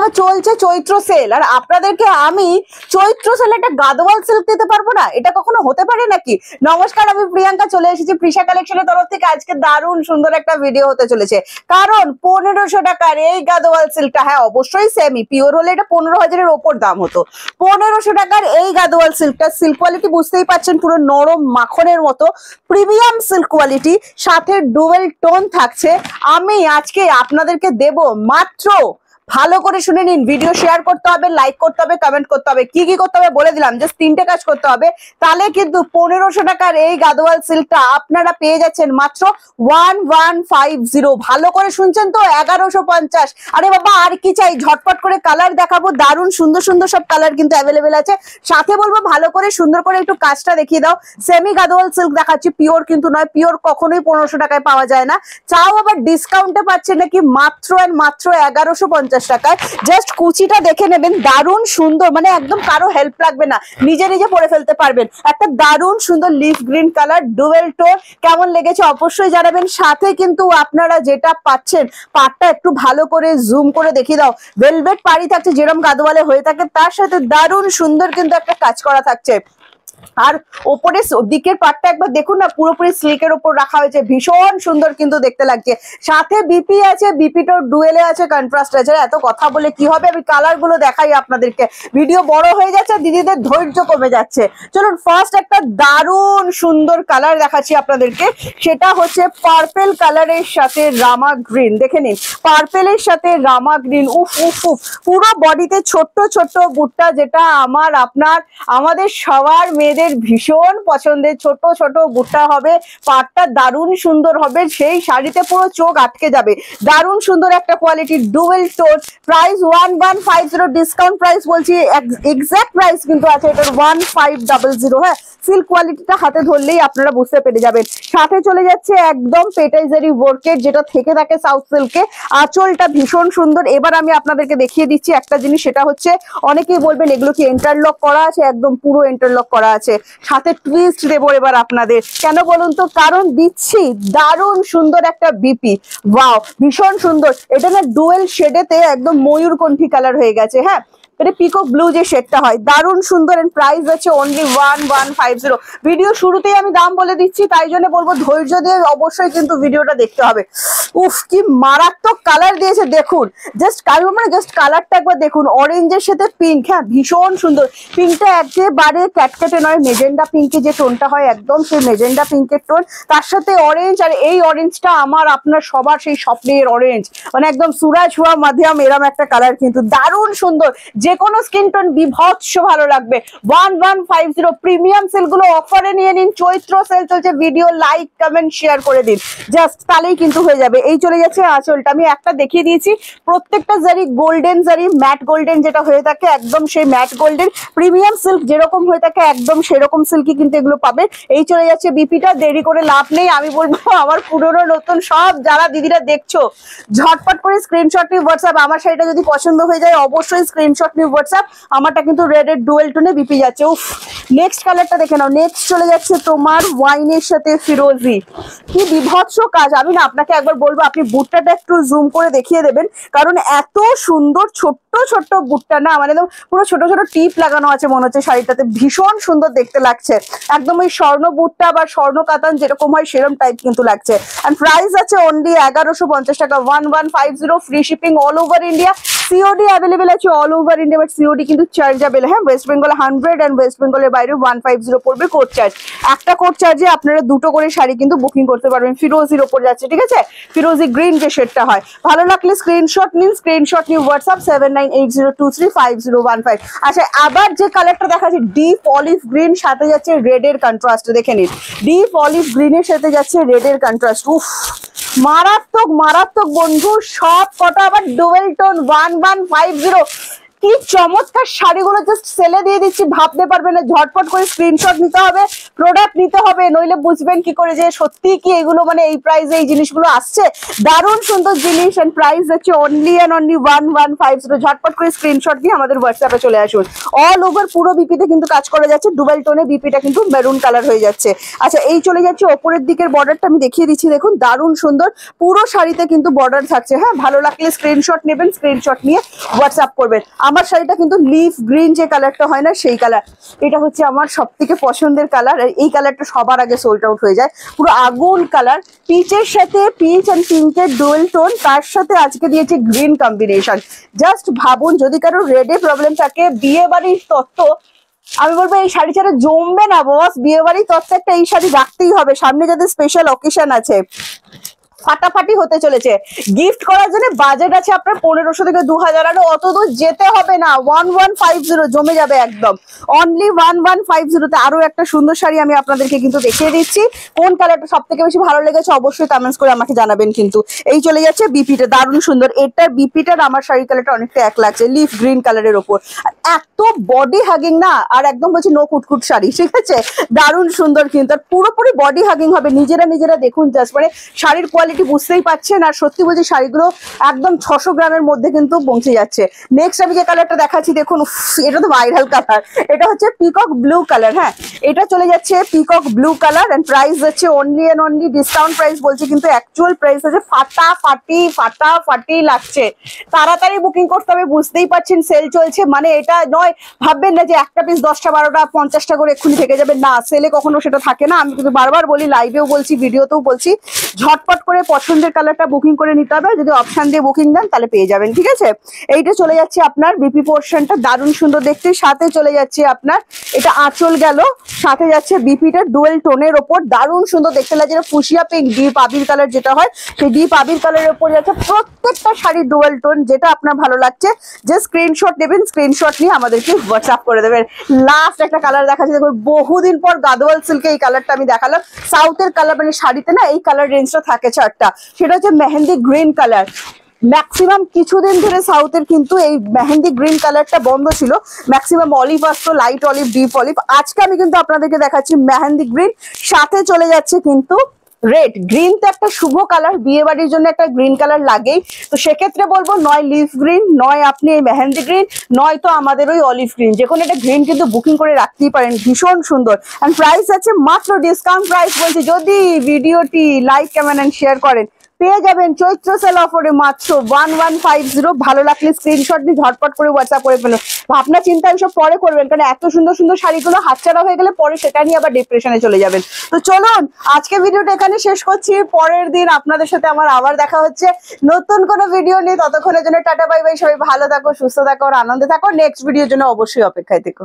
চলছে চৈত্র সেল, আর আপনাদেরকে আমি চৈত্র সেল একটা গাদোয়াল সিল্ক দিতে পারবো না? এটা কখনো হতে পারে নাকি? নমস্কার, আমি প্রিয়াঙ্কা চলে এসেছি প্রিশা কালেকশনের তরফ থেকে। আজকে দারুণ সুন্দর একটা ভিডিও হতে চলেছে, কারণ 1500 টাকার এই গাদোয়াল সিল্কটা, হ্যাঁ অবশ্যই সেমি পিওর হলে এটা 15,000-এর ওপর দাম হতো। 1500 টাকার এই গাদোয়াল সিল্কটা, সিল্ক কোয়ালিটি বুঝতেই পাচ্ছেন, পুরো নরম মাখনের মতো প্রিমিয়াম সিল্ক কোয়ালিটি, সাথে ডুয়েল টোন থাকছে। আমি আজকে আপনাদেরকে দেব মাত্র, ভালো করে শুনে নিন, ভিডিও শেয়ার করতে হবে, লাইক করতে হবে, কমেন্ট করতে হবে, কি কি করতে হবে বলে দিলাম, জাস্ট 3টে কাজ করতে হবে। তাহলে কিন্তু 1500 টাকার এই গাদোয়াল সিল্কটা আপনারা পেয়ে যাচ্ছেন মাত্র 1150। ভালো করে শুনছেন তো? 1150। আরে বাবা, আর কি চাই? ঝটপট করে কালার দেখাবো, দারুণ সুন্দর সুন্দর সব কালার কিন্তু অ্যাভেলেবেল আছে। সাথে বলবো ভালো করে সুন্দর করে একটু কাজটা দেখিয়ে দাও। সেমি গাদোয়াল সিল্ক দেখাচ্ছি, পিওর কিন্তু নয়, পিওর কখনোই 1500 টাকায় পাওয়া যায় না। চাও আবার ডিসকাউন্টে পাচ্ছেন নাকি মাত্র আর মাত্র 1150 টাকায়। জাস্ট কুচিটা দেখে নেবেন, দারুণ সুন্দর, মানে একদম কারো হেল্প লাগবে না, নিজে নিজে পরে ফেলতে পারবেন। একটা দারুণ সুন্দর leaf green colour, dual tone, কেমন লেগেছে অবশ্যই জানাবেন। সাথে কিন্তু আপনারা যেটা পাচ্ছেন, পাটটা একটু ভালো করে জুম করে দেখিয়ে দাও, ভেলভেট পাড়ি থাকছে যেরকম গাদোয়ালে হয়ে থাকে, তার সাথে দারুণ সুন্দর কিন্তু একটা কাজ করা থাকছে। আর ওপরে দিকের পাটটা একবার দেখুন না, পুরোপুরি সিল্কের উপর রাখা হয়েছে, ভীষণ সুন্দর কিন্তু দেখতে লাগছে। সাথে বিপি আছে, বিপিটাও ডুয়েলে আছে, কন্ট্রাস্ট আছে। এত কথা বলে কি হবে, আমি কালার গুলো দেখাই আপনাদেরকে, ভিডিও বড় হয়ে যাচ্ছে, দিদিদের ধৈর্য কমে যাচ্ছে। চলুন ফার্স্ট একটা দারুণ সুন্দর কালার দেখাচ্ছি আপনাদেরকে, সেটা হচ্ছে পার্পেল কালারের সাথে রামা গ্রিন। দেখে নিন, পার্পেলের সাথে রামা গ্রিন, উফ উফ উফ, পুরো বডিতে ছোট্ট ছোট্ট বুট্টা, যেটা আমার আপনার আমাদের সবার মেয়েদের ভীষণ পছন্দের। ছোট ছোট বুট্টা হবে, পাটটা দারুণ সুন্দর হবে, সেই শাড়িতে পুরো চোখ আটকে যাবে। দারুণ সুন্দর একটা quality, dual tone. Price 1150, discount price বলছি, এক্সাক্ট প্রাইস কিন্তু আছে এটার 1500। হ্যাঁ, সিল্ক কোয়ালিটিটা হাতে ধরলেই আপনারা বুঝতে পেরে যাবেন। সাথে চলে যাচ্ছে একদম পেটাইজারি ওয়ার্কের, যেটা থেকে থাকে সাউথ সিল্কে। আঁচলটা ভীষণ সুন্দর। এবার আমি আপনাদেরকে দেখিয়ে দিচ্ছি একটা জিনিস, সেটা হচ্ছে অনেকেই বলবেন এগুলো কি ইন্টারলক করা আছে? একদম পুরো ইন্টারলক করা আছে। সাথে টুইস্ট দেবো এবার আপনাদের, কেন বলুন তো? কারণ দিচ্ছি দারুণ সুন্দর একটা বিপি। ওয়াও, ভীষণ সুন্দর। এটা না ডুয়েল শেডেতে একদম ময়ূরকণ্ঠী কালার হয়ে গেছে। হ্যাঁ, এটা পিকক ব্লু যে শেডটা হয়, দারুণ সুন্দর। এন্ড প্রাইস আছে অনলি 1150। ভিডিও শুরুতেই আমি দাম বলে দিচ্ছি, তাই জন্য বলবো ধৈর্য দিয়ে অবশ্যই কিন্তু ভিডিওটা দেখতে হবে। উফ, কি মারাত্মক কালার দিয়েছে দেখুন, জাস্ট কালার, মানে জাস্ট কালারটা একবার দেখুন, অরেঞ্জের সাথে পিঙ্ক। হ্যাঁ, ভীষণ সুন্দর। পিঙ্কটা একেবারে ক্যাটকেটে নয়, মেজেন্ডা পিঙ্কে যে টোনটা হয়, একদম সেই মেজেন্ডা পিঙ্কের টোন, তার সাথে অরেঞ্জ। আর এই অরেঞ্জটা আমার আপনার সবার সেই স্বপ্নের অরেঞ্জ, মানে একদম সুরাজ হুয়া মাধ্যম, এরম একটা কালার কিন্তু দারুণ সুন্দর। যে কোনো স্কিন টোন বিভৎস ভালো লাগবে। 1150 প্রিমিয়াম সেল গুলো অফারে নিয়ে নিন, চৈত্র সেল চলছে। ভিডিও লাইক কমেন্ট শেয়ার করে দিন, জাস্ট তাহলেই কিন্তু হয়ে যাবে। এই চলে যাচ্ছে আঁচলটা, আমি একটা দেখিয়ে দিয়েছি। প্রত্যেকটা জারি গোল্ডেন জারি, ম্যাট গোল্ডেন যেটা হয়ে থাকে, একদম সেই ম্যাট গোল্ডেন প্রিমিয়াম সিল্ক যেরকম হয়ে থাকে, একদম সেরকম সিল্কই কিন্তু এগুলো পাবে। এই চলে যাচ্ছে বিপিটা। দেরি করে লাভ নেই, আমি বলবো আমার পুরনো নতুন সব যারা দিদিরা দেখছো, ঝটপট করে স্ক্রিনশট নিয়ে হোয়াটসঅ্যাপ। আমার শাড়িটা যদি পছন্দ হয়ে যায় অবশ্যই স্ক্রিনশট নিয়ে হোয়াটসঅ্যাপ। আমারটা কিন্তু রেড এর ডুয়েল টোনে বিপি যাচ্ছে। উফ, নেক্সট কালারটা দেখে নাও। নেক্সট চলে যাচ্ছে তোমার ওয়াইনের সাথে ফিরোজি, কি বিভৎস কাজ। আমি না আপনাকে একবার বলবো, আপনি বুটটাটা একটু জুম করে দেখিয়ে দেবেন, কারণ এত সুন্দর ছোট্ট ছোট্ট বুটটা না, মানে পুরো ছোট ছোট টিপ লাগানো আছে মনে হচ্ছে শাড়িটাতে, ভীষণ সুন্দর দেখতে লাগছে। একদম ওই স্বর্ণ বুটটা বা স্বর্ণ কাতান যেরকম হয় সেরকম টাইপ কিন্তু লাগছে। এন্ড প্রাইস আছে অনলি 1150 টাকা, 1150, free shipping all over India. COD available আছে all over India, but COD কিন্তু চার্জেবল। হ্যাঁ, ওয়েস্ট বেঙ্গল 100 এন্ড ওয়েস্ট বেঙ্গলের বাইরে 150 পড়বে কোড চার্জ। একটা কোড চার্জে আপনারা দুটো করে শাড়ি কিন্তু বুকিং করতে পারবেন। ফিরোজির ওপর যাচ্ছে, ঠিক আছে, ফিরোজি গ্রিন যে শেডটা হয়। ভালো লাগলে স্ক্রিনশট নিন, স্ক্রিনশট নিয়ে হোয়াটসঅ্যাপ 7980235015। আচ্ছা, আবার যে কালারটা দেখাচ্ছি ডিপ অলিভ গ্রিন, সাথে যাচ্ছে রেড এর কন্ট্রাস্ট। দেখে নিন, ডিপ অলিভ গ্রিনের সাথে যাচ্ছে রেড এর কন্ট্রাস্ট। উফ, মারাত্মক মারাত্মক বন্ধু, সব কটা আবার ডুয়েল টোন 1150। কি চমৎকার শাড়িগুলো জাস্ট সেলে দিয়ে দিচ্ছি, ভাবতে পারবে না। ঝটপট করে স্ক্রিনশট নিতে হবে, প্রোডাক্ট নিতে হবে, নইলে বুঝবেন কি করে যে সত্যি কি এগুলো মানে এই প্রাইসে এই জিনিসগুলো আসছে। দারুণ সুন্দর জিনিস, এন্ড প্রাইস হচ্ছে অনলি এন্ড অনলি 1150। ঝটপট করে স্ক্রিনশট দিয়ে আমাদের হোয়াটসঅ্যাপে চলে আসুন। অল ওভার পুরো বিপিতে কিন্তু কাজ করা যাচ্ছে, ডুবেল টোনে বিপিটা কিন্তু মেরুন কালার হয়ে যাচ্ছে। আচ্ছা, এই চলে যাচ্ছে ওপরের দিকের বর্ডারটা আমি দেখিয়ে দিচ্ছি, দেখুন দারুণ সুন্দর পুরো শাড়িতে কিন্তু বর্ডার থাকছে। হ্যাঁ, ভালো লাগলে স্ক্রিনশট নেবেন, স্ক্রিনশট নিয়ে হোয়াটসঅ্যাপ করবেন। আমার শাড়িটা কিন্তু লিফ গ্রিন যে কালারটা হয় না সেই কালার, এটা হচ্ছে আমার সব থেকে পছন্দের কালার। এই কালারটা সবার আগে সোল্ড আউট হয়ে যায়, পুরো আগুন কালার। পিচের সাথে পিচ অ্যান্ড পিঙ্কের ডুয়েল টোন, তার সাথে আজকে দিয়েছে গ্রিন কম্বিনেশন। জাস্ট ভাবুন, যদি কারো রেডে প্রবলেম থাকে, বিয়ে বাড়ির তত্ত্ব, আমি বলবো এই শাড়ি ছাড়া জমবে না বস। বিয়ে বাড়ির তত্ত্ব একটা এই শাড়ি রাখতেই হবে, সামনে যাদের স্পেশাল অকেশন আছে, ফাটাফাটি হতে চলেছে। গিফট করার জন্য বাজেট আছে আপনার 1500 থেকে 2000, আর অত দূর যেতে হবে না। 1150 জমে যাবে একদম, অনলি 1150 তে। আরো একটা সুন্দর শাড়ি আমি আপনাদেরকে কিন্তু দেখিয়ে দিচ্ছি। কোন কালারটা সব থেকে বেশি ভালো লেগেছে অবশ্যই কমেন্টস করে আমাকে জানাবেন কিন্তু। এই চলে যাচ্ছে বিপিটা, দারুণ সুন্দর। এটার বিপিটার আমার শাড়ি কালারটা অনেকটা এক লাগছে, লিফ গ্রিন কালারের ওপর। এত বডি হাগিং না, আর একদম বলছি নো কুটকুট শাড়ি, ঠিক আছে? দারুণ সুন্দর কিন্তু, আর পুরোপুরি বডি হাগিং হবে। নিজেরা দেখুন জাস্ট, মানে শাড়ির কোয়ালিটি বুঝতেই পারছেন। আর সত্যি বলছি শাড়িগুলো একদম 600 গ্রামের মধ্যে কিন্তু পৌঁছে যাচ্ছে। নেক্সট আমি যে কালারটা দেখাচ্ছি দেখুন, এটা তো ভাইরাল কালার, এটা হচ্ছে পিকক ব্লু কালার। হ্যাঁ, এটা চলে যাচ্ছে peacock blue colour, and price হচ্ছে only and only, discount price বলছি কিন্তু অ্যাকচুয়াল প্রাইস আছে ফাটাফাটি লাগছে। তাড়াতাড়ি বুকিং করতে হবে, বুঝতেই পারছেন সেল চলছে। মানে এটা নয় ভাববেন না যে একটা পিস 10টা 12টা 50টা করে এক্ষুনি থেকে যাবে, না, সেলে কখনো সেটা থাকে না। আমি কিন্তু বারবার বলি, লাইভেও বলছি, ভিডিওতেও বলছি, ঝটপট করে পছন্দের কালারটা বুকিং করে নিতে হবে। যদি অপশন দিয়ে বুকিং দেন তাহলে পেয়ে যাবেন, ঠিক আছে? এইটা চলে যাচ্ছে আপনার বিপি পোর্শনটা, দারুণ সুন্দর দেখতে। সাথে চলে যাচ্ছে আপনার এটা আঁচল গেল, সাথে যাচ্ছে বিপিটা ডুয়েল টোনের ওপর, দারুণ সুন্দর দেখতে লাগে। ফুসিয়া পিঙ্ক, ডিপ আবির কালার যেটা হয়, সেই ডিপ আবির কালারের ওপর যাচ্ছে প্রত্যেকটা শাড়ি ডুয়েল টোন। যেটা আপনার ভালো লাগছে যে স্ক্রিনশট নেবেন, স্ক্রিনশট নিয়ে আমাদেরকে হোয়াটসঅ্যাপ করে দেবেন। লাস্ট একটা কালার দেখাচ্ছি দেখুন, বহুদিন পর গাদোয়াল সিল্কে এই কালারটা আমি দেখালাম। সাউথের কালার মানে শাড়িতে না এই কালার রেঞ্জটা থাকে চারটা, সেটা হচ্ছে মেহেন্দি গ্রিন কালার। ম্যাক্সিমাম কিছুদিন ধরে সাউথের কিন্তু এই মেহেন্দি গ্রিন কালারটা বন্ধ ছিল, ম্যাক্সিমাম অলিভ আসতো, লাইট অলিভ, ডিপ অলিভ। আজকে আমি কিন্তু আপনাদেরকে দেখাচ্ছি মেহেন্দি গ্রিন, সাথে চলে যাচ্ছে কিন্তু রেড। গ্রিন তো একটা শুভ কালার, বিয়ে বাড়ির জন্য একটা গ্রিন কালার লাগেই। তো সেক্ষেত্রে বলবো, নয় লিফ গ্রিন, নয় আপনি এই মেহেন্দি গ্রিন, নয় তো আমাদের ওই অলিভ গ্রিন, যে কোনো একটা গ্রিন কিন্তু বুকিং করে রাখতেই পারেন, ভীষণ সুন্দর। এন্ড প্রাইস আছে মাত্র, ডিসকাউন্ট প্রাইস বলছি, যদি ভিডিওটি লাইক কমেন্ট এন্ড শেয়ার করেন পেয়ে যাবেন চৈত্র সেল অফারে মাত্র 1150। ভালো লাগলে স্ক্রিনশট দিয়ে ঝটপট করে হোয়াটসঅ্যাপ করে ফেলুন। ভাবনা চিন্তা এইসব পরে করবেন, কারণ এত সুন্দর সুন্দর শাড়িগুলো হাতছাড়া হয়ে গেলে পরে সেটা নিয়ে আবার ডিপ্রেশনে চলে যাবেন। তো চলুন আজকে ভিডিওটা এখানে শেষ করছি, পরের দিন আপনাদের সাথে আমার আবার দেখা হচ্ছে নতুন কোনো ভিডিও নিয়ে। ততক্ষণের জন্য টাটা বাই বাই, সবাই ভালো থাকো, সুস্থ থাকো আর আনন্দে থাকো। নেক্সট ভিডিওর জন্য অবশ্যই অপেক্ষায় থেকো।